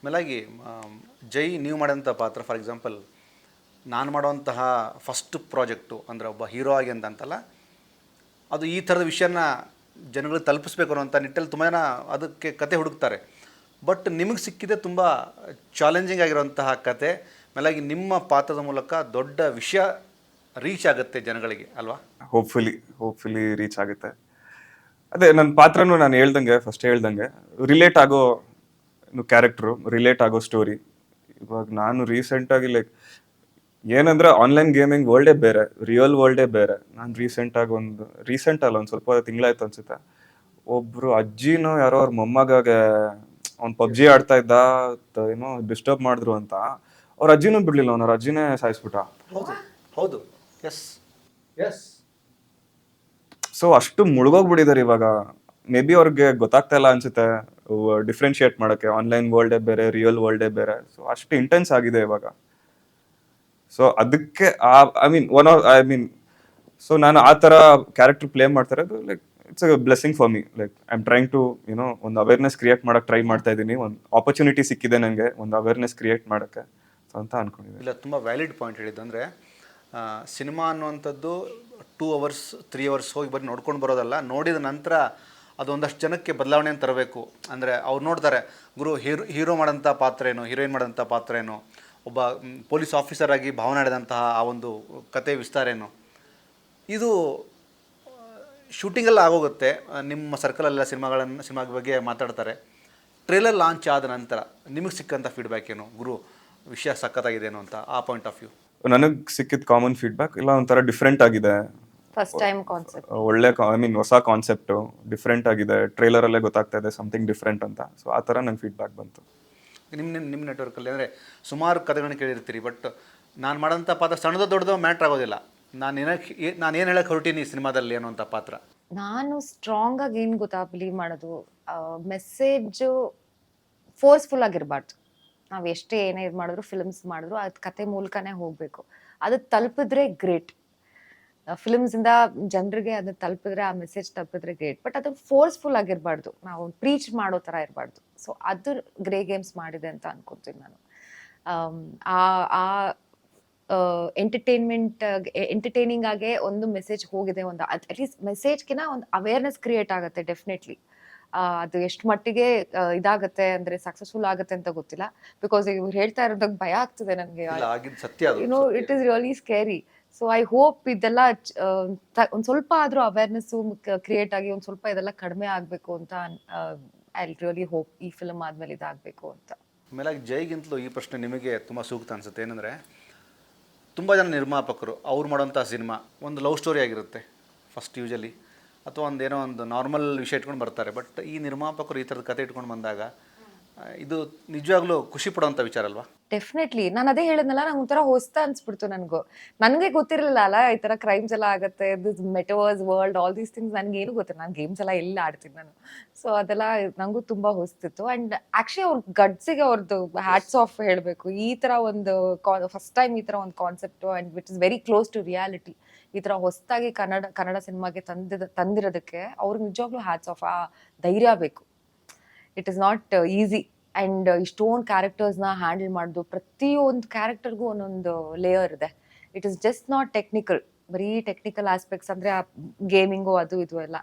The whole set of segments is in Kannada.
ಮೇಲಾಗಿ ಜೈ ನೀವು ಮಾಡೋಂಥ ಪಾತ್ರ ಫಾರ್ ಎಕ್ಸಾಂಪಲ್ ನಾನು ಮಾಡುವಂತಹ ಫಸ್ಟ್ ಪ್ರಾಜೆಕ್ಟು ಅಂದರೆ ಒಬ್ಬ ಹೀರೋ ಆಗಿ ಅಂತಲ್ಲ, ಅದು ಈ ಥರದ ವಿಷಯನ ಜನಗಳಿಗೆ ತಲುಪಿಸ್ಬೇಕು ಅನ್ನೋಂಥ ನಿಟ್ಟಲ್ಲಿ ತುಂಬ ಜನ ಅದಕ್ಕೆ ಕತೆ ಹುಡುಕ್ತಾರೆ. ಬಟ್ ನಿಮಗೆ ಸಿಕ್ಕಿದೆ ತುಂಬ ಚಾಲೆಂಜಿಂಗ್ ಆಗಿರೋಂತಹ ಕತೆ, ಮೇಲಾಗಿ ನಿಮ್ಮ ಪಾತ್ರದ ಮೂಲಕ ದೊಡ್ಡ ವಿಷಯ ರೀಚ್ ಆಗುತ್ತೆ ಜನಗಳಿಗೆ ಅಲ್ವಾ? ಹೋಪ್ಫುಲಿ ರೀಚ್ ಆಗುತ್ತೆ. ಅದೇ ನನ್ನ ಪಾತ್ರನೂ ನಾನು ಫಸ್ಟ್ ಹೇಳ್ದಂಗೆ ರಿಲೇಟ್ ಆಗೋ ಕ್ಯಾರೆಕ್ಟ್ರು, ರಿಲೇಟ್ ಆಗೋ ಸ್ಟೋರಿ. ಇವಾಗ ನಾನು ರೀಸೆಂಟಾಗಿ ಏನಂದ್ರೆ ಆನ್ಲೈನ್ ಗೇಮಿಂಗ್ ವರ್ಲ್ಡೇ ಬೇರೆ, ರಿಯಲ್ ವರ್ಲ್ಡೇ ಬೇರೆ. ನಾನು ರೀಸೆಂಟ್ ಅಲ್ಲ ಒಂದು ಸ್ವಲ್ಪ ತಿಂಗಳಾಯ್ತು ಅನ್ಸುತ್ತೆ, ಒಬ್ರು ಅಜ್ಜಿನೋ ಯಾರೋ ಅವ್ರ ಮೊಮ್ಮಗಾಗೆ ಅವ್ನು ಪಬ್ಜಿ ಆಡ್ತಾ ಇದ್ದ, ಏನೋ ಡಿಸ್ಟರ್ಬ್ ಮಾಡಿದ್ರು ಅಂತ ಅವ್ರ ಅಜ್ಜಿನೂ ಬಿಡ್ಲಿಲ್ಲ, ಅವ್ರ ಅಜ್ಜಿನೇ ಸಾಯಿಸ್ಬಿಟ್ಟ. ಹೌದು ಹೌದು, ಎಸ್ ಎಸ್. ಸೊ ಅಷ್ಟು ಮುಳುಗೋಗ್ಬಿಟ್ಟಿದ್ದಾರೆ ಇವಾಗ. ಮೇ ಬಿ ಅವ್ರಿಗೆ ಗೊತ್ತಾಗ್ತಾ ಇಲ್ಲ ಅನ್ಸುತ್ತೆ ಡಿಫ್ರೆನ್ಶಿಯೇಟ್ ಮಾಡೋಕ್ಕೆ, ಆನ್ಲೈನ್ ವರ್ಲ್ಡೇ ಬೇರೆ, ರಿಯಲ್ ವರ್ಲ್ಡೇ ಬೇರೆ. ಸೊ ಅಷ್ಟು ಇಂಟೆನ್ಸ್ ಆಗಿದೆ ಇವಾಗ. ಸೊ ಅದಕ್ಕೆ ಸೊ ನಾನು ಆ ಥರ ಕ್ಯಾರೆಕ್ಟರ್ ಪ್ಲೇ ಮಾಡ್ತಾ ಇರೋದು it's a blessing for me. I am trying to ಒಂದು ಅವೇರ್ನೆಸ್ ಕ್ರಿಯೇಟ್ ಮಾಡೋಕ್ಕೆ ಟ್ರೈ ಮಾಡ್ತಾ ಇದ್ದೀನಿ. ಒಂದು ಆಪರ್ಚುನಿಟಿ ಸಿಕ್ಕಿದೆ ನನಗೆ ಒಂದು ಅವೇರ್ನೆಸ್ ಕ್ರಿಯೇಟ್ ಮಾಡೋಕ್ಕೆ ಅಂತ ಅನ್ಕೊಂಡಿದ್ದೀನಿ. ಇಲ್ಲ, ತುಂಬ ವ್ಯಾಲಿಡ್ ಪಾಯಿಂಟ್ ಹೇಳಿದ್ದು. ಅಂದರೆ ಸಿನಿಮಾ ಅನ್ನುವಂಥದ್ದು 2 hours 3 hours ಹೋಗಿ ಬರೀ ನೋಡ್ಕೊಂಡು ಬರೋದಲ್ಲ, ನೋಡಿದ ನಂತರ ಅದು ಒಂದಷ್ಟು ಜನಕ್ಕೆ ಬದಲಾವಣೆಯನ್ನು ತರಬೇಕು. ಅಂದರೆ ಅವ್ರು ನೋಡ್ತಾರೆ, ಗುರು ಹೀರೋ ಮಾಡೋಂಥ ಪಾತ್ರ ಏನು, ಹೀರೋಯಿನ್ ಮಾಡೋಂಥ ಪಾತ್ರ ಏನು, ಒಬ್ಬ ಪೊಲೀಸ್ ಆಫೀಸರ್ ಆಗಿ ಭಾವನೆ ನಡೆದಂತಹ ಆ ಒಂದು ಕತೆ ವಿಸ್ತಾರ ಏನು, ಇದು ಶೂಟಿಂಗಲ್ಲಿ ಆಗೋಗುತ್ತೆ. ನಿಮ್ಮ ಸರ್ಕಲಲ್ಲೆಲ್ಲ ಸಿನಿಮಾ ಬಗ್ಗೆ ಮಾತಾಡ್ತಾರೆ. ಟ್ರೇಲರ್ ಲಾಂಚ್ ಆದ ನಂತರ ನಿಮಗೆ ಸಿಕ್ಕಂಥ ಫೀಡ್ಬ್ಯಾಕ್ ಏನು, ಗುರು ವಿಷಯ ಸಖತ್ತಾಗಿದೆಯೇನು ಅಂತ, ಆ ಪಾಯಿಂಟ್ ಆಫ್ ವ್ಯೂ? ನನಗೆ ಸಿಕ್ಕಿದ ಕಾಮನ್ ಫೀಡ್ಬ್ಯಾಕ್ ಇಲ್ಲ ಒಂಥರ ಡಿಫ್ರೆಂಟ್ ಆಗಿದೆ, ಫಸ್ಟ್ ಟೈಮ್ ಕಾನ್ಸೆಪ್ಟ್ ಒಳ್ಳೆ ಹೊಸ ಕಾನ್ಸೆಪ್ಟು, ಡಿಫ್ರೆಂಟ್ ಆಗಿದೆ, ಟ್ರೇಲರಲ್ಲೇ ಗೊತ್ತಾಗ್ತಾ ಇದೆ ಸಮಥಿಂಗ್ ಡಿಫ್ರೆಂಟ್ ಅಂತ. ಸೊ ಆ ಥರ ನಂಗೆ ಫೀಡ್ಬ್ಯಾಕ್ ಬಂತು. ನಿಮ್ಮ ನೆಟ್ವರ್ಕಲ್ಲಿ ಅಂದರೆ ಸುಮಾರು ಕಥೆಗಳನ್ನ ಕೇಳಿರ್ತೀರಿ, ಬಟ್ ನಾನು ಮಾಡೋಂಥ ಪಾತ್ರ ಸಣ್ಣದೋ ದೊಡ್ಡದೋ ಮ್ಯಾಟ್ರ್ ಆಗೋದಿಲ್ಲ. ನಾನು ಏನು ಹೇಳಕ್ಕೆ ಹೊರಟೀನಿ ಈ ಸಿನಿಮಾದಲ್ಲಿ ಅನ್ನೋಂಥ ಪಾತ್ರ. ನಾನು ಸ್ಟ್ರಾಂಗ್ ಆಗಿ ಏನು ಗೊತ್ತಾ ಬಿಲೀವ್ ಮಾಡೋದು, ಮೆಸೇಜು ಫೋರ್ಸ್ಫುಲ್ ಆಗಿರಬಾರ್ದು. ನಾವು ಎಷ್ಟೇ ಏನೇ ಇದು ಮಾಡಿದ್ರು, ಫಿಲ್ಮ್ಸ್ ಮಾಡಿದ್ರು ಅದು ಕತೆ ಮೂಲಕನೇ ಹೋಗಬೇಕು. ಅದು ತಲುಪಿದ್ರೆ ಗ್ರೇಟ್. ಫಿಲ್ಮ್ಸಿಂದ ಜನರಿಗೆ ಅದನ್ನ ತಲುಪಿದ್ರೆ, ಆ ಮೆಸೇಜ್ ತಲುಪಿದ್ರೆ ಗ್ರೇಟ್. ಬಟ್ ಅದು ಫೋರ್ಸ್ಫುಲ್ ಆಗಿರಬಾರ್ದು, ನಾವು ಪ್ರೀಚ್ ಮಾಡೋ ಥರ ಇರಬಾರ್ದು. ಸೊ ಅದು ಗ್ರೇ ಗೇಮ್ಸ್ ಮಾಡಿದೆ ಅಂತ ಅನ್ಕೊತೀನಿ ನಾನು. ಆ ಎಂಟರ್ಟೈನಿಂಗ್ ಆಗೇ ಒಂದು ಮೆಸೇಜ್ ಹೋಗಿದೆ, ಒಂದು ಅಟ್ಲೀಸ್ಟ್ ಮೆಸೇಜ್ಗಿನ ಒಂದು ಅವೇರ್ನೆಸ್ ಕ್ರಿಯೇಟ್ ಆಗುತ್ತೆ ಡೆಫಿನೆಟ್ಲಿ. ಅದು ಎಷ್ಟು ಮಟ್ಟಿಗೆ ಇದಾಗತ್ತೆ ಅಂದ್ರೆ ಸಕ್ಸಸ್ಫುಲ್ ಆಗುತ್ತೆ ಅಂತ ಗೊತ್ತಿಲ್ಲ. ಬಿಕಾಸ್ ಇವ್ರು ಹೇಳ್ತಾ ಇರೋದಾಗ ಭಯ ಆಗ್ತದೆ ನನಗೆ. It is really scary. So I hope ಇದೆಲ್ಲ ಒಂದ್ ಸ್ವಲ್ಪ ಆದ್ರೂ ಅವೇರ್ನೆಸ್ ಕ್ರಿಯೇಟ್ ಆಗಿ ಒಂದ್ ಸ್ವಲ್ಪ ಇದೆಲ್ಲ ಕಡಿಮೆ ಆಗ್ಬೇಕು ಅಂತ ಐ ರಿಯಲಿ ಹೋಪ್ ಈ ಫಿಲ್ಮ್ ಆದ್ಮೇಲೆ ಇದಾಗಬೇಕು ಅಂತ. ಮೇಲಾಗಿ ಜೈಗಿಂತಲೂ ಈ ಪ್ರಶ್ನೆ ನಿಮಗೆ ತುಂಬ ಸೂಕ್ತ ಅನ್ಸುತ್ತೆ. ಏನಂದರೆ ತುಂಬ ಜನ ನಿರ್ಮಾಪಕರು ಅವ್ರು ಮಾಡೋಂಥ ಸಿನಿಮಾ ಒಂದು ಲವ್ ಸ್ಟೋರಿ ಆಗಿರುತ್ತೆ ಫಸ್ಟ್ ಯೂಶಲಿ, ಅಥವಾ ಏನೋ ಒಂದು ನಾರ್ಮಲ್ ವಿಷಯ ಇಟ್ಕೊಂಡು ಬರ್ತಾರೆ. ಬಟ್ ಈ ನಿರ್ಮಾಪಕರು ಈ ಥರದ ಕತೆ ಇಟ್ಕೊಂಡು ಬಂದಾಗ ಇದು ನಿಜವಾಗ್ಲೂ ಖುಷಿ ಪಡೋಂಥ ವಿಚಾರ ಅಲ್ವಾ? ಡೆಫಿನೆಟ್ಲಿ. ನಾನು ಅದೇ ಹೇಳಿದ್ನಲ್ಲ, ನಂಗೆ ಒಂಥರ ಹೊಸ್ತ ಅನ್ಸ್ಬಿಡ್ತು. ನನಗೆ ಗೊತ್ತಿರಲಿಲ್ಲ ಅಲ್ಲ ಈ ತರ ಕ್ರೈಮ್ಸ್ ಎಲ್ಲ ಆಗತ್ತೆ, this metaverse world, all these things ನನಗೆ ಏನು ಗೊತ್ತಿಲ್ಲ. ನಾನು ಗೇಮ್ಸ್ ಎಲ್ಲ ಎಲ್ಲಿ ಆಡ್ತೀನಿ ನಾನು. ಸೊ ಅದೆಲ್ಲ ನಂಗೂ ತುಂಬಾ ಹೊಸ್ತಿತ್ತು. ಅಂಡ್ ಆಕ್ಚುಲಿ ಅವ್ರ ಗಡ್ಸಿಗೆ ಅವ್ರದ್ದು ಹ್ಯಾಟ್ಸ್ ಆಫ್ ಹೇಳಬೇಕು. ಈ ತರ ಒಂದು ಫಸ್ಟ್ ಟೈಮ್ ಈ ತರ ಒಂದು concept and which is very close to reality ಈ ತರ ಹೊಸದಾಗಿ ಕನ್ನಡ ಸಿನಿಮಾಗೆ ತಂದಿರೋದಕ್ಕೆ ಅವ್ರಿಗೆ ನಿಜವಾಗ್ಲೂ ಹ್ಯಾಟ್ಸ್ ಆಫ್. ಆ ಧೈರ್ಯ ಬೇಕು. It is not easy. And ಇಷ್ಟೊಂದು ಕ್ಯಾರೆಕ್ಟರ್ಸ್ನ ಹ್ಯಾಂಡಲ್ ಮಾಡೋದು, ಪ್ರತಿಯೊಂದು ಕ್ಯಾರೆಕ್ಟರ್ಗೂ ಒಂದೊಂದು ಲೇಯರ್ ಇದೆ. It is just not technical, ಬರೀ ಟೆಕ್ನಿಕಲ್ ಆಸ್ಪೆಕ್ಟ್ಸ್ ಅಂದರೆ ಆ ಗೇಮಿಂಗು ಅದು ಇದು ಎಲ್ಲ.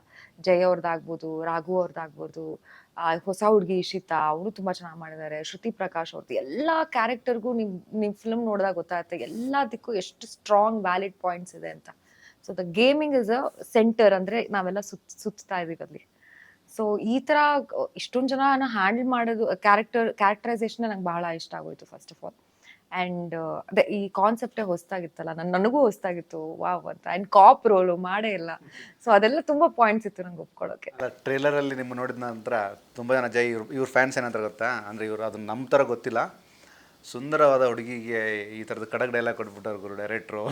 ಜಯ ಅವ್ರದ್ದಾಗ್ಬೋದು, ರಾಘು ಅವ್ರದ್ದಾಗ್ಬೋದು, ಹೊಸ ಹುಡುಗಿ ಇಶಿತಾ ಅವರು ತುಂಬ ಚೆನ್ನಾಗಿ ಮಾಡಿದ್ದಾರೆ, ಶ್ರುತಿ ಪ್ರಕಾಶ್ ಅವ್ರದ್ದು, ಎಲ್ಲ ಕ್ಯಾರೆಕ್ಟರ್ಗೂ ನೀವು ಫಿಲ್ಮ್ ನೋಡಿದಾಗ ಗೊತ್ತಾಗುತ್ತೆ ಎಲ್ಲದಕ್ಕೂ ಎಷ್ಟು ಸ್ಟ್ರಾಂಗ್ ವ್ಯಾಲಿಡ್ ಪಾಯಿಂಟ್ಸ್ ಇದೆ ಅಂತ. So the gaming is a centre, ಅಂದರೆ ನಾವೆಲ್ಲ ಸುತ್ತಾ ಇದೀವಿ ಅಲ್ಲಿ. ಸೊ ಈ ತರ ಇಷ್ಟೊಂದು ಜನ ಹ್ಯಾಂಡಲ್ ಮಾಡೋದು, ಕ್ಯಾರೆಕ್ಟರೈಸೇಷನ್ ನಂಗೆ ಬಹಳ ಇಷ್ಟ ಆಗೋಯ್ತು ಫಸ್ಟ್ ಆಫ್ ಆಲ್. ಅಂಡ್ ಅದೇ ಈ ಕಾನ್ಸೆಪ್ಟೇ ಹೊಸ್ತಾಗಿತ್ತಲ್ಲ, ನನಗೂ ಹೊಸ್ತಾಗಿತ್ತು ವಾವ್ ಅಂತ. ಅಂಡ್ ಕಾಪ್ ರೋಲು ಮಾಡೇ ಇಲ್ಲ. ಸೊ ಅದೆಲ್ಲ ತುಂಬಾ ಪಾಯಿಂಟ್ಸ್ ಇತ್ತು ನಂಗೆ ಒಪ್ಕೊಳ್ಳೋಕೆ. ಟ್ರೇಲರಲ್ಲಿ ನಿಮ್ಮ ನೋಡಿದ ನಂತರ ತುಂಬ ಜನ ಜೈ ಇವ್ರ ಫ್ಯಾನ್ಸ್ ಏನಂತ ಗೊತ್ತಾ, ಅಂದರೆ ಇವರು ಅದನ್ನ ನಮ್ಮ ಥರ ಗೊತ್ತಿಲ್ಲ, ಸುಂದರವಾದ ಹುಡುಗಿಗೆ ಈ ಥರದ ಕಡಕ್ ಡೈಲಾಗ್ ಕೊಟ್ಬಿಟ್ಟವ್ರು ಗುರು ಡೈರೆಕ್ಟ್ರು.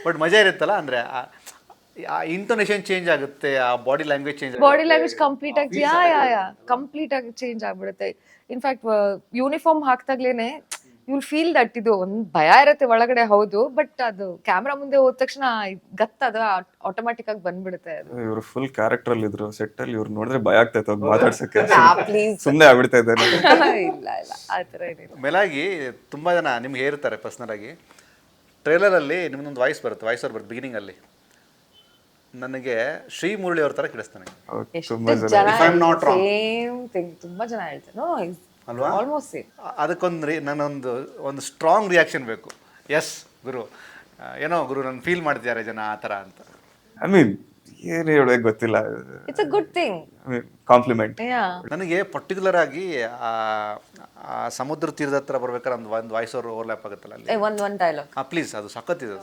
ಬಟ್ ಮಜಾ ಇರುತ್ತಲ್ಲ, ಅಂದರೆ ಇಂಟೋನೇಷನ್ ಚೇಂಜ್ ಆಗುತ್ತೆ, ಆ ಬಾಡಿ ಲ್ಯಾಂಗ್ವೇಜ್ ಕಂಪ್ಲೀಟ್ ಆಗಿ ಕಂಪ್ಲೀಟ್ ಆಗಿ ಚೇಂಜ್ ಆಗ್ಬಿಡುತ್ತೆ. ಇನ್ಫ್ಯಾಕ್ಟ್ ಯೂನಿಫಾರ್ಮ್ ಹಾಕ್ದಾಗ್ಲೇನೆ ವಿಲ್ ಫೀಲ್ ದಟ್ ಇದು ಒಂದು ಭಯ ಇರುತ್ತೆ ಒಳಗಡೆ, ಹೌದು, ಬಟ್ ಅದು ಕ್ಯಾಮ್ರಾ ಮುಂದೆ ಹೋದ ತಕ್ಷಣ ಗತ್ತದ ಆಟೋಮ್ಯಾಟಿಕ್ ಆಗಿ ಬಂದ್ಬಿಡುತ್ತೆ ಅದು. ಇವ್ರು ಫುಲ್ ಕ್ಯಾರೆಕ್ಟರ್ ಅಲ್ಲಿ ಇದ್ರು, ಸೆಟ್ ಅಲ್ಲಿ ಇವ್ರು ನೋಡಿದ್ರೆ ಭಯ ಆಗ್ತೈತೆ ಹೋಗಿ ಮಾತಾಡ್ಸಕ್ಕೆ. ಪ್ಲೀಸ್ ಸುಮ್ಮನೆ ಆಗ್ಬಿಡ್ತಾ ಇದ್ದಾರೆ. ಇಲ್ಲ ಇಲ್ಲ ಆ ಥರ ಏನಿಲ್ಲ. ಮೇಲಾಗಿ ತುಂಬ ಜನ ನಿಮ್ಗೆ ಹೇಳ್ತಾರೆ ಪರ್ಸ್ನಲ್ ಆಗಿ, ಟ್ರೇಲರಲ್ಲಿ ನಿಮ್ದೊಂದು ವಾಯ್ಸ್ ಓವರ್ ಬರುತ್ತೆ ಬಿಗಿನಿಂಗಲ್ಲಿ, ನನಗೆ ಶ್ರೀ ಮುರಳಿ ಅವ್ರ ಥರ ಕೇಳಿಸ್ತಾನೆ. ತುಂಬಾ ಎಷ್ಟು ಜನ ಜನ If I'm not wrong. Same thing, ತುಂಬಾ ಜನ ಹೇಳ್ತಾರೆ. ನೋ, ಅಲ್ವಾ? Almost same. ಅದಕ್ಕೊಂದು ಒಂದು ಸ್ಟ್ರಾಂಗ್ ರಿಯಾಕ್ಷನ್ ಬೇಕು. ಎಸ್ ಗುರು, ಏನೋ ಗುರು ನಾನು ಫೀಲ್ ಮಾಡ್ತಿದ್ದಾರೆ ಜನ ಆ ಥರ ಅಂತ. ಐ ಮೀನ್ ಏನು ಹೇಳೋಕೆ ಗೊತ್ತಿಲ್ಲ. It's a good thing. Compliment. ನನಗೆ ಪರ್ಟಿಕ್ಯುಲರ್ ಆಗಿ ಆ ಸಮುದ್ರ ತೀರದ ಹತ್ರ ಬರ್ಬೇಕಾದ್ರೆ ಒಂದು ವಾಯ್ಸ್ ಓವರ್ಲ್ಯಾಪ್ ಆಗುತ್ತಲ್ಲ ಅಲ್ಲಿ, ಒಂದ್ ಡೈಲಾಗ್. ಪ್ಲೀಸ್ ಅದು ಸಖತ್ತಿದೆ.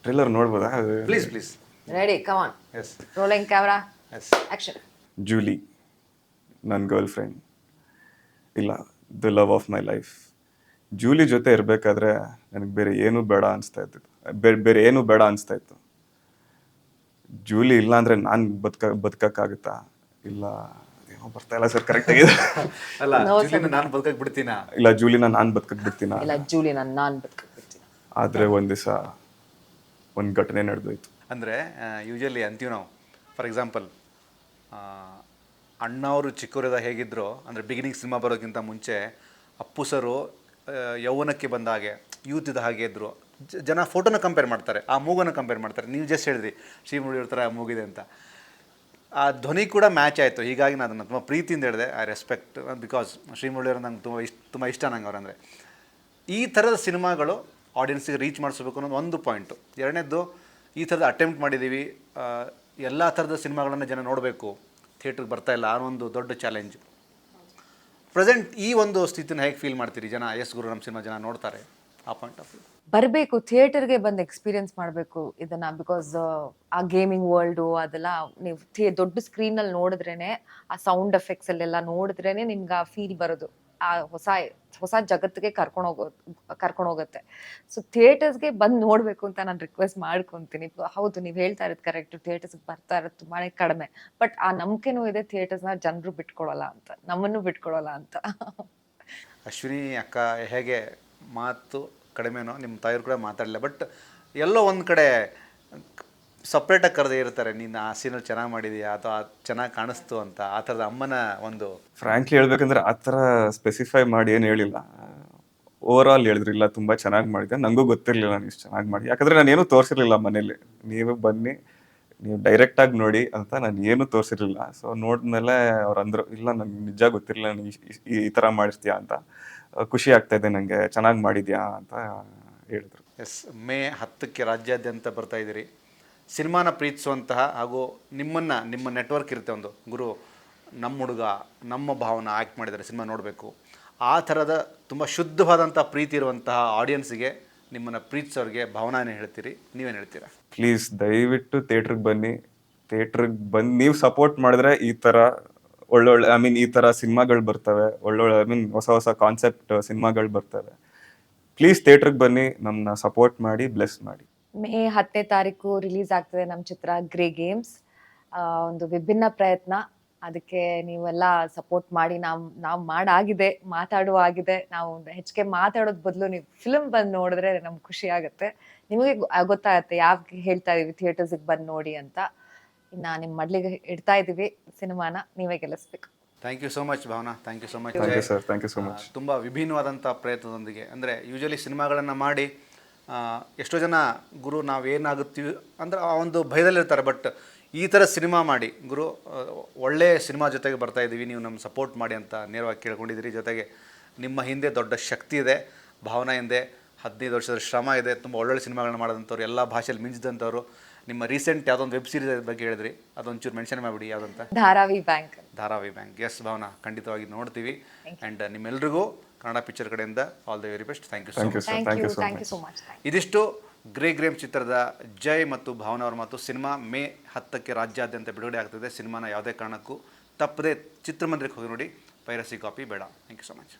ಟ್ರೇಲರ್ ನೋಡ್ಬೋದಾ? Please ready, come on, yes rolling camera, yes. Action. Julie ನನ್ನ ಗರ್ಲ್ ಫ್ರೆಂಡ್, ಇಲ್ಲ the love of my life. Julie ಜೊತೆ ಇರಬೇಕಾದ್ರೆ ನನಗೆ ಬೇರೆ ಏನೂ ಬೇಡ ಅನಿಸ್ತಾ ಇತ್ತು, ಬೇರೆ ಏನೂ ಬೇಡ ಅನಿಸ್ತಾ ಇತ್ತು. ಜೂಲಿ ಇಲ್ಲ ಅಂದರೆ ನಾನು ಬದುಕಕ್ಕಾಗುತ್ತಾ? ಇಲ್ಲ, ಏನೋ ಬರ್ತಾ ಇಲ್ಲ ಸರ್ ಕರೆಕ್ಟ್ ಆಗಿದೆ. ಅಲ್ಲ, ನಾನು ಬದುಕಕ್ಕೆ ಬಿಡ್ತೀನಾ? ಇಲ್ಲ, ಜೂಲಿನ ನಾನು ಬದುಕಕ್ಕೆ ಬಿಡ್ತೀನ? ಇಲ್ಲ, ಜೂಲಿನ ನಾನು ಬದುಕಬಿಡ್ತೀನಿ. ಆದರೆ ಒಂದು ದಿವಸ ಒಂದು ಘಟನೆ ನಡೆದೋಯ್ತು. ಅಂದರೆ ಯೂಶಲಿ ಅಂತೀವಿ ನಾವು, ಫಾರ್ ಎಕ್ಸಾಂಪಲ್ ಅಣ್ಣವರು ಚಿಕ್ಕವರಿದ್ದಾಗ ಹೇಗಿದ್ರು ಅಂದರೆ ಬಿಗಿನಿಂಗ್ ಸಿನಿಮಾ ಬರೋಕ್ಕಿಂತ ಮುಂಚೆ ಅಪ್ಪು ಸರು ಯೌವನಕ್ಕೆ ಬಂದ ಹಾಗೆ, ಯೂತ್ ಇದ್ದ ಹಾಗೆ ಇದ್ದರು. ಜನ ಫೋಟೋನ ಕಂಪೇರ್ ಮಾಡ್ತಾರೆ, ಆ ಮೂಗನ್ನು ಕಂಪೇರ್ ಮಾಡ್ತಾರೆ. ನೀವು ಜಸ್ಟ್ ಹೇಳಿದ್ರಿ ಶ್ರೀಮುರಳಿ ಅವ್ರ ಥರ ಮೂಗಿದೆ ಅಂತ, ಆ ಧ್ವನಿ ಕೂಡ ಮ್ಯಾಚ್ ಆಯಿತು. ಹೀಗಾಗಿ ನಾನು ಅದನ್ನು ತುಂಬ ಪ್ರೀತಿಯಿಂದ ಹೇಳಿದೆ. ಐ ರೆಸ್ಪೆಕ್ಟ್, ಬಿಕಾಸ್ ಶ್ರೀಮುರಳಿ ಅವರು ನಂಗೆ ತುಂಬ ಇಷ್ಟ ನಂಗೆ ಅವರಂದರೆ. ಈ ಥರದ ಸಿನಿಮಾಗಳು ಆಡಿಯನ್ಸಿಗೆ ರೀಚ್ ಮಾಡಿಸ್ಬೇಕು ಅನ್ನೋದು ಒಂದು ಪಾಯಿಂಟು. ಎರಡನೇದ್ದು, ಈ ಥರದ ಅಟೆಂಪ್ಟ್ ಮಾಡಿದ್ದೀವಿ, ಎಲ್ಲ ಥರದ ಸಿನಿಮಾಗಳನ್ನು ಜನ ನೋಡಬೇಕು, ಥಿಯೇಟ್ರಿಗೆ ಬರ್ತಾ ಇಲ್ಲ ಅನ್ನೋ ಒಂದು ದೊಡ್ಡ ಚಾಲೆಂಜ್. ಪ್ರೆಸೆಂಟ್ ಈ ಒಂದು ಸ್ಥಿತಿನ ಹೇಗೆ ಫೀಲ್ ಮಾಡ್ತೀರಿ? ಜನ ಎಸ್ ಗುರು ನಮ್ಮ ಸಿನಿಮಾ ಜನ ನೋಡ್ತಾರೆ ಆ ಪಾಯಿಂಟ್ ಆಫ್ ವ್ಯೂ? ಬರಬೇಕು, ಥಿಯೇಟರ್ಗೆ ಬಂದು ಎಕ್ಸ್ಪೀರಿಯನ್ಸ್ ಮಾಡಬೇಕು ಇದನ್ನ. ಬಿಕಾಸ್ ಆ ಗೇಮಿಂಗ್ ವರ್ಲ್ಡು ಅದೆಲ್ಲ ನೀವು ದೊಡ್ಡ ಸ್ಕ್ರೀನಲ್ಲಿ ನೋಡಿದ್ರೇನೆ, ಆ ಸೌಂಡ್ ಎಫೆಕ್ಟ್ಸ್ ಅಲ್ಲೆಲ್ಲ ನೋಡಿದ್ರೇನೆ ನಿಮ್ಗೆ ಆ ಫೀಲ್ ಬರೋದು, ಆ ಹೊಸ ಜಗತ್ತಿಗೆ ಕರ್ಕೊಂಡು ಹೋಗುತ್ತೆ. ಸೊ ಥಿಯೇಟರ್ಸ್ಗೆ ಬಂದು ನೋಡಬೇಕು ಅಂತ ನಾನು ರಿಕ್ವೆಸ್ಟ್ ಮಾಡ್ಕೊತೀನಿ. ಹೌದು, ನೀವು ಹೇಳ್ತಾ ಇರೋದು ಕರೆಕ್ಟ್, ಥಿಯೇಟರ್ಸ್ಗೆ ಬರ್ತಾ ಇರೋದು ತುಂಬಾ ಕಡಿಮೆ, ಬಟ್ ಆ ನಂಬಿಕೆನೂ ಇದೆ ಥಿಯೇಟರ್ಸ್ನ ಜನರು ಬಿಟ್ಕೊಡಲ್ಲ ಅಂತ, ನಮ್ಮನ್ನು ಬಿಟ್ಕೊಡಲ್ಲ ಅಂತ. ಅಶ್ವಿನಿ ಅಕ್ಕ ಹೇಗೆ ಮಾತು ಕಡಿಮೆನೋ, ನಿಮ್ಮ ತಾಯಿಯವರು ಕೂಡ ಮಾತಾಡಲಿಲ್ಲ, ಬಟ್ ಎಲ್ಲೋ ಒಂದು ಕಡೆ ಸಪ್ರೇಟಾಗಿ ಕರೆದೇ ಇರ್ತಾರೆ, ನೀನು ಆ ಸೀನಲ್ಲಿ ಚೆನ್ನಾಗಿ ಮಾಡಿದೀಯಾ ಅಥವಾ ಚೆನ್ನಾಗಿ ಕಾಣಿಸ್ತು ಅಂತ. ಆ ಥರದ ಅಮ್ಮನ ಒಂದು ಫ್ರ್ಯಾಂಕ್ಲಿ ಹೇಳ್ಬೇಕಂದ್ರೆ ಆ ಥರ ಸ್ಪೆಸಿಫೈ ಮಾಡಿ ಏನು ಹೇಳಿಲ್ಲ. ಓವರ್ ಆಲ್ ಹೇಳಿದ್ರು, ಇಲ್ಲ ತುಂಬ ಚೆನ್ನಾಗಿ ಮಾಡಿದೆ, ನನಗೂ ಗೊತ್ತಿರಲಿಲ್ಲ ನಾನು ಇಷ್ಟು ಚೆನ್ನಾಗಿ ಮಾಡಿ. ಯಾಕಂದರೆ ನಾನು ಏನೂ ತೋರಿಸಿರ್ಲಿಲ್ಲ ಮನೇಲಿ, ನೀವು ಬನ್ನಿ ನೀವು ಡೈರೆಕ್ಟಾಗಿ ನೋಡಿ ಅಂತ ನಾನು ಏನೂ ತೋರಿಸಿರ್ಲಿಲ್ಲ. ಸೊ ನೋಡಿದ್ಮೇಲೆ ಅವ್ರು ಅಂದರು, ಇಲ್ಲ ನನಗೆ ನಿಜ ಗೊತ್ತಿರಲಿಲ್ಲ ನೀನು ಈ ಥರ ಮಾಡಿಸ್ತೀಯಾ ಅಂತ, ಖುಷಿ ಆಗ್ತಾಯಿದೆ ನನಗೆ, ಚೆನ್ನಾಗಿ ಮಾಡಿದ್ಯಾ ಅಂತ ಹೇಳಿದ್ರು. ಎಸ್, ಮೇ 10ಕ್ಕೆ ರಾಜ್ಯಾದ್ಯಂತ ಬರ್ತಾ ಇದ್ದೀರಿ. ಸಿನಿಮಾನ ಪ್ರೀತಿಸುವಂತಹ ಹಾಗೂ ನಿಮ್ಮ ನೆಟ್ವರ್ಕ್ ಇರುತ್ತೆ ಒಂದು, ಗುರು ನಮ್ಮ ಹುಡುಗ ನಮ್ಮ ಭಾವನ ಆ್ಯಕ್ಟ್ ಮಾಡಿದ್ದಾರೆ, ಸಿನಿಮಾ ನೋಡಬೇಕು, ಆ ಥರದ ತುಂಬ ಶುದ್ಧವಾದಂಥ ಪ್ರೀತಿ ಇರುವಂತಹ ಆಡಿಯನ್ಸಿಗೆ, ನಿಮ್ಮನ್ನು ಪ್ರೀತಿಸೋರಿಗೆ ಭಾವನಾನೇ ಹೇಳ್ತೀರಿ, ನೀವೇನು ಹೇಳ್ತೀರಾ? ಪ್ಲೀಸ್ ದಯವಿಟ್ಟು ಥಿಯೇಟ್ರಿಗೆ ಬನ್ನಿ. ಥಿಯೇಟ್ರಿಗೆ ಬಂದು ನೀವು ಸಪೋರ್ಟ್ ಮಾಡಿದ್ರೆ ಈ ಥರ ಒಳ್ಳೊಳ್ಳೆ ಈ ಥರ ಸಿನಿಮಾಗಳು ಬರ್ತವೆ, ಒಳ್ಳೊಳ್ಳೆ ಹೊಸ ಕಾನ್ಸೆಪ್ಟ್ ಸಿನಿಮಾಗಳು ಬರ್ತವೆ. ಪ್ಲೀಸ್ ಥಿಯೇಟ್ರಿಗೆ ಬನ್ನಿ, ನಮ್ಮನ್ನ ಸಪೋರ್ಟ್ ಮಾಡಿ, ಬ್ಲೆಸ್ ಮಾಡಿ. ಮೇ 10ನೇ ತಾರೀಕು ರಿಲೀಸ್ ಆಗ್ತದೆ ನಮ್ಮ ಚಿತ್ರ ಗ್ರೇ ಗೇಮ್ಸ್. ಒಂದು ವಿಭಿನ್ನ ಪ್ರಯತ್ನ, ಅದಕ್ಕೆ ನೀವೆಲ್ಲ ಸಪೋರ್ಟ್ ಮಾಡಿ. ನಾವು ಮಾಡಾಗಿದೆ, ಮಾತಾಡುವಾಗಿದೆ. ನಾವು ಹೆಚ್ಚಿಗೆ ಮಾತಾಡೋದ್ ಬದಲು ನೀವು ಫಿಲ್ಮ್ ಬಂದು ನೋಡಿದ್ರೆ ನಮ್ಗೆ ಖುಷಿ ಆಗುತ್ತೆ. ನಿಮಗೆ ಗೊತ್ತಾಗತ್ತೆ ಯಾಕೆ ಹೇಳ್ತಾ ಇದೀವಿ ಥಿಯೇಟರ್ಸಿಗೆ ಬಂದು ನೋಡಿ ಅಂತ. ಇನ್ನು ನಿಮ್ಮ ಮಡ್ಲಿಗೆ ಇಡ್ತಾ ಇದ್ದೀವಿ ಸಿನಿಮಾನ, ನೀವೇ ಗೆಲ್ಲಿಸ್ಬೇಕು. Thank you so much Bhavana, thank you so much. Thank you sir, thank you so much. ತುಂಬ ವಿಭಿನ್ನವಾದಂಥ ಪ್ರಯತ್ನದೊಂದಿಗೆ, ಅಂದರೆ ಯೂಶಲಿ ಸಿನಿಮಾಗಳನ್ನು ಮಾಡಿ ಎಷ್ಟೋ ಜನ ಗುರು ನಾವೇನಾಗುತ್ತೀವಿ ಅಂದರೆ ಆ ಒಂದು ಭಯದಲ್ಲಿರ್ತಾರೆ. ಬಟ್ ಈ ಥರ ಸಿನಿಮಾ ಮಾಡಿ ಗುರು ಒಳ್ಳೆಯ ಸಿನಿಮಾ ಜೊತೆಗೆ ಬರ್ತಾ ಇದ್ದೀವಿ, ನೀವು ನಮ್ಮ ಸಪೋರ್ಟ್ ಮಾಡಿ ಅಂತ ನೇರವಾಗಿ ಕೇಳ್ಕೊಂಡಿದ್ದೀರಿ. ಜೊತೆಗೆ ನಿಮ್ಮ ಹಿಂದೆ ದೊಡ್ಡ ಶಕ್ತಿ ಇದೆ, ಭಾವನಾ ಹಿಂದೆ 15 ವರ್ಷದ ಶ್ರಮ ಇದೆ, ತುಂಬ ಒಳ್ಳೊಳ್ಳೆ ಸಿನಿಮಾಗಳನ್ನ ಮಾಡೋದಂಥವ್ರು, ಎಲ್ಲ ಭಾಷೆಯಲ್ಲಿ ಮಿಂಚಿದಂಥವ್ರು. ನಿಮ್ಮ ರೀಸೆಂಟ್ ಯಾವುದೊಂದು ವೆಬ್ ಸೀರೀಸ್ ಬಗ್ಗೆ ಹೇಳಿದ್ರಿ, ಅದೊಂಚೂರು ಮೆನ್ಷನ್ ಮಾಡಿಬಿಡಿ, ಯಾವುದಂತ? Dharavi bank. Dharavi bank. Yes Bhavana, ಖಂಡಿತವಾಗಿ ನೋಡ್ತೀವಿ. ಆ್ಯಂಡ್ ನಿಮ್ಮೆಲ್ರಿಗೂ ಕನ್ನಡ ಪಿಕ್ಚರ್ ಕಡೆಯಿಂದ all the very best. Thank you so much. Thank you so much. ಇದಿಷ್ಟು ಗ್ರೇ ಗೇಮ್ಸ್ ಚಿತ್ರದ ಜೈ ಮತ್ತು ಭಾವನಾ ಅವ್ರ ಮಾತು. ಸಿನಿಮಾ ಮೇ 10ಕ್ಕೆ ರಾಜ್ಯಾದ್ಯಂತ ಬಿಡುಗಡೆ ಆಗ್ತದೆ. ಸಿನಿಮಾನ ಯಾವುದೇ ಕಾರಣಕ್ಕೂ ತಪ್ಪದೆ ಚಿತ್ರಮಂದಿರಕ್ಕೆ ಹೋಗಿ ನೋಡಿ, ಪೈರಸಿ ಕಾಪಿ ಬೇಡ. Thank you so much.